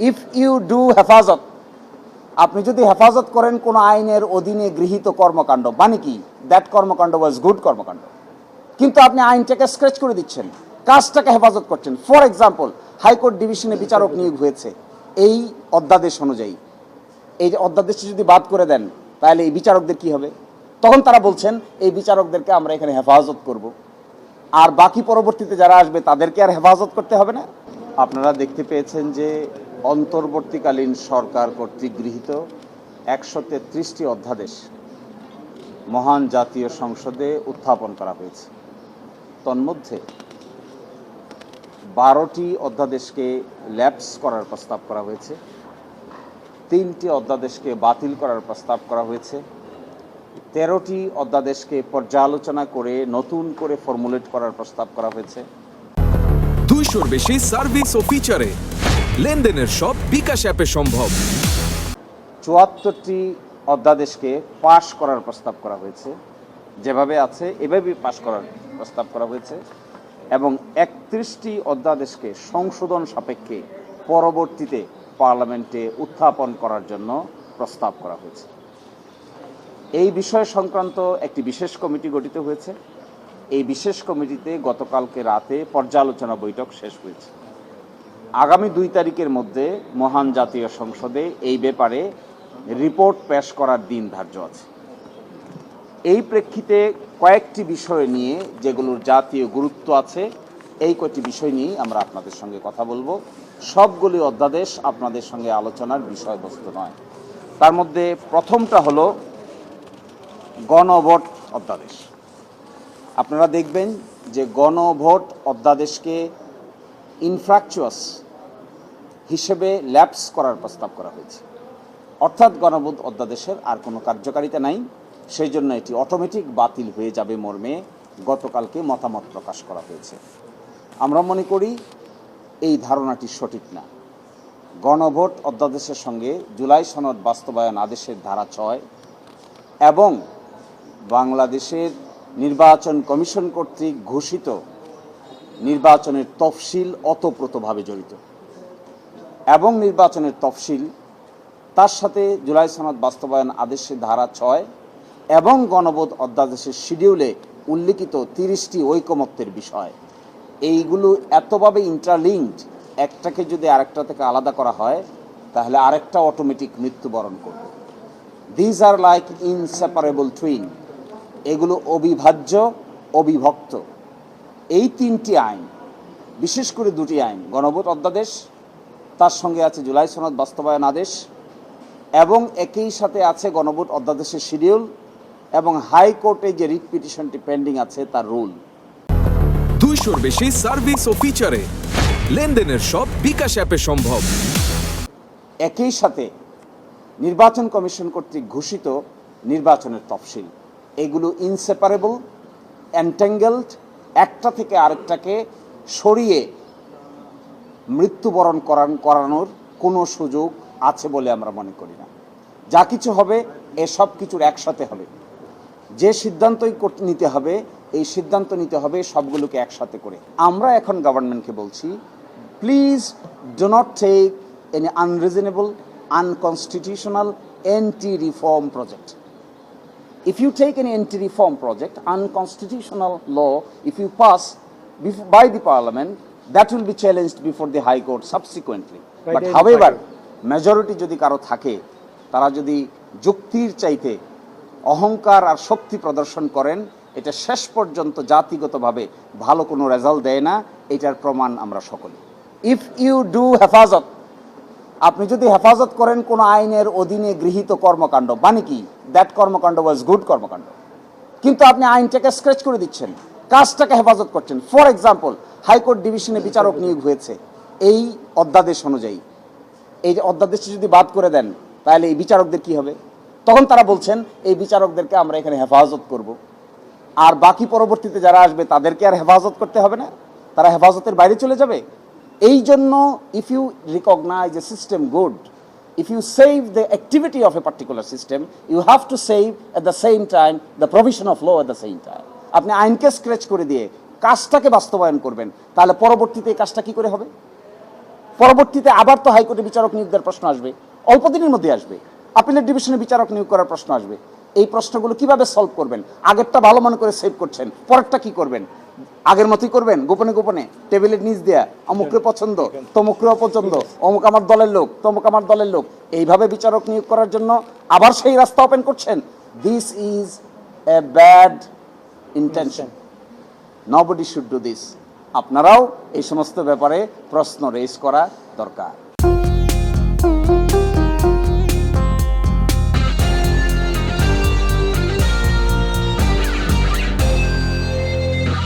If you do হেফাজত, আপনি যদি হেফাজত করেন কোনো আইনের অধীনে গৃহীত কর্মকাণ্ড, মানে কি দ্যাট কর্মকাণ্ড ওয়াজ গুড কর্মকাণ্ড, কিন্তু আপনি আইনটাকে স্ক্র্যাচ করে দিচ্ছেন, কাজটাকে হেফাজত করছেন। ফর এক্সাম্পল, হাইকোর্ট ডিভিশনে বিচারক নিয়োগ হয়েছে এই অধ্যাদেশ অনুযায়ী, এই যে অধ্যাদেশটি যদি বাদ করে দেন তাহলে এই বিচারকদের কি হবে? তখন তারা বলছেন এই বিচারকদেরকে আমরা এখানে হেফাজত করব, আর বাকি পরবর্তীতে যারা আসবে তাদেরকে আর হেফাজত করতে হবে না। আপনারা দেখতে পেয়েছেন যে অন্তর্বর্তীকালীন সরকার কর্তৃক গৃহীত 133টি অধ্যাদেশ মহান জাতীয় সংসদে উত্থাপন করা হয়েছে। তন্মধ্যে 12টি অধ্যাদেশকে ল্যাপস করার প্রস্তাব করা হয়েছে, 3টি অধ্যাদেশকে বাতিল করার প্রস্তাব করা হয়েছে, 13টি অধ্যাদেশকে পর্যালোচনা করে নতুন করে ফর্মুলেট করার প্রস্তাব করা হয়েছে। 200-র বেশি সার্ভিস ও ফিচারে লেনদেনের সব বিকাশ অ্যাপে সম্ভব। 74টি অধ্যাদেশকে পাশ করার প্রস্তাব করা হয়েছে, যেভাবে আছে এভাবেই পাশ করার প্রস্তাব করা হয়েছে, এবং 31টি অধ্যাদেশকে সংশোধন সাপেক্ষে পরবর্তীতে পার্লামেন্টে উত্থাপন করার জন্য প্রস্তাব করা হয়েছে। এই বিষয় সংক্রান্ত একটি বিশেষ কমিটি গঠিত হয়েছে। এই বিশেষ কমিটিতে গতকালকে রাতে পর্যালোচনা বৈঠক শেষ হয়েছে। আগামী 2 তারিখের মধ্যে মহান জাতীয় সংসদে এই ব্যাপারে রিপোর্ট পেশ করার দিন ধার্য আছে। এই প্রেক্ষিতে কয়েকটি বিষয় নিয়ে, যেগুলোর জাতীয় গুরুত্ব আছে, এই কয়েকটি বিষয় নিয়ে আমরা আপনাদের সঙ্গে কথা বলবো। সবগুলি অধ্যাদেশ আপনাদের সঙ্গে আলোচনার বিষয়বস্তু নয়। তার মধ্যে প্রথমটা হলো গণভোট অধ্যাদেশ। আপনারা দেখবেন যে গণভোট অধ্যাদেশকে ইনফ্র্যাকচুয়াস হিসেবে ল্যাপস করার প্রস্তাব করা হয়েছে, অর্থাৎ গণভোট অধ্যাদেশের আর কোনো কার্যকারিতা নাই, সেই জন্য এটি অটোমেটিক বাতিল হয়ে যাবে মর্মে গতকালকে মতামত প্রকাশ করা হয়েছে। আমরা মনে করি এই ধারণাটি সঠিক না। গণভোট অধ্যাদেশের সঙ্গে জুলাই সনদ বাস্তবায়ন আদেশের ধারা 6 এবং বাংলাদেশের নির্বাচন কমিশন কর্তৃক ঘোষিত নির্বাচনের তফসিল ওতপ্রোতভাবে জড়িত, এবং নির্বাচনের তফসিল তার সাথে জুলাই সনদ বাস্তবায়ন আদেশের ধারা 6 এবং গণভোট অধ্যাদেশের শিডিউলে উল্লিখিত 30টি ঐকমত্যের বিষয়, এইগুলো এতভাবে ইন্টারলিঙ্কড, একটাকে যদি আরেকটা থেকে আলাদা করা হয় তাহলে আরেকটা অটোমেটিক মৃত্যুবরণ করবে। These are like inseparable twin, এগুলো অবিভাজ্য, অবিভক্ত। এই 3টি আইন, বিশেষ করে 2টি আইন, গণভোট অধ্যাদেশ, তার সঙ্গে আছে জুলাই সনদ বাস্তবায়ন আদেশ, এবং একই সাথে আছে গণভোট অধ্যাদেশের শিডিউল এবং হাইকোর্টে যে রিট পিটিশনটি পেন্ডিং আছে তার রুল। 200-র বেশি সার্ভিস ও ফিচারে লেনদেনের সব বিকাশ অ্যাপে সম্ভব। একই সাথে নির্বাচন কমিশন কর্তৃক ঘোষিত নির্বাচনের তফসিল, এগুলো ইনসেপারেবল, এন্ট্যাঙ্গেলড, একটা থেকে আরেকটাকে সরিয়ে মৃত্যুবরণ করানোর কোনো সুযোগ আছে বলে আমরা মনে করি না। যা কিছু হবে এসব কিছুর একসাথে হবে। যে সিদ্ধান্তই নিতে হবে, এই সিদ্ধান্ত নিতে হবে সবগুলোকে একসাথে করে। আমরা এখন গভর্নমেন্টকে বলছি, please do not take any unreasonable, unconstitutional, anti-reform project. If you take an anti-reform project, unconstitutional law, if you pass by the parliament, that will be challenged before the high court subsequently. But however, majority যদি কারো থাকে, তারা যদি যুক্তির চাইতে অহংকার আর শক্তি প্রদর্শন করেন, এটা শেষ পর্যন্ত জাতিগতভাবে ভালো কোনো রেজাল্ট দেয় না। এটার প্রমাণ আমরা সকলে। ইফ ইউ ডু হেফাজত, আপনি যদি হেফাজত করেন কোনো আইনের অধীনে গৃহীত কর্মকাণ্ড, মানে কি দ্যাট কর্মকাণ্ড ওয়াজ গুড কর্মকাণ্ড, কিন্তু আপনি আইনটাকে স্ক্র্যাচ করে দিচ্ছেন, কাজটাকে হেফাজত করছেন। ফর এক্সাম্পল, হাইকোর্ট ডিভিশনে বিচারক নিয়োগ হয়েছে এই অধ্যাদেশ অনুযায়ী, এই যে অধ্যাদেশটি যদি বাদ করে দেন তাহলে এই বিচারকদের কি হবে? তখন তারা বলছেন এই বিচারকদেরকে আমরা এখানে হেফাজত করব, আর বাকি পরবর্তীতে যারা আসবে তাদেরকে আর হেফাজত করতে হবে না, তারা হেফাজতের বাইরে চলে যাবে। এই জন্য if you recognise a system good, if you save the activity of a particular system, you have to save at the same time the provision of law at the same time. আপনি আইনকে scratch করে দিয়ে কাজটাকে বাস্তবায়ন করবেন, তাহলে পরবর্তীতে এই কাজটা কি করে হবে? পরবর্তীতে আবার তো হাইকোর্টে বিচারক নিয়োগ দেওয়ার প্রশ্ন আসবে, অল্প দিনের মধ্যে আসবে, আপিলের ডিভিশনে বিচারক নিয়োগ করার প্রশ্ন আসবে। এই প্রশ্নগুলো কিভাবে সলভ করবেন? আগেরটা ভালো মনে করে সেভ করছেন, পরেরটা কি করবেন? আগের মতোই করবেন, গোপনে গোপনে টেবিলের নিচ দেয়া, অমুকরে পছন্দ, তমুকরে অপছন্দ, অমুক আমার দলের লোক, তমুক আমার দলের লোক, এইভাবে বিচারক নিয়োগ করার জন্য আবার সেই রাস্তা ওপেন করছেন। This is a bad intention, nobody should do this. আপনারাও এই সমস্ত ব্যাপারে প্রশ্ন রেজ করা দরকার।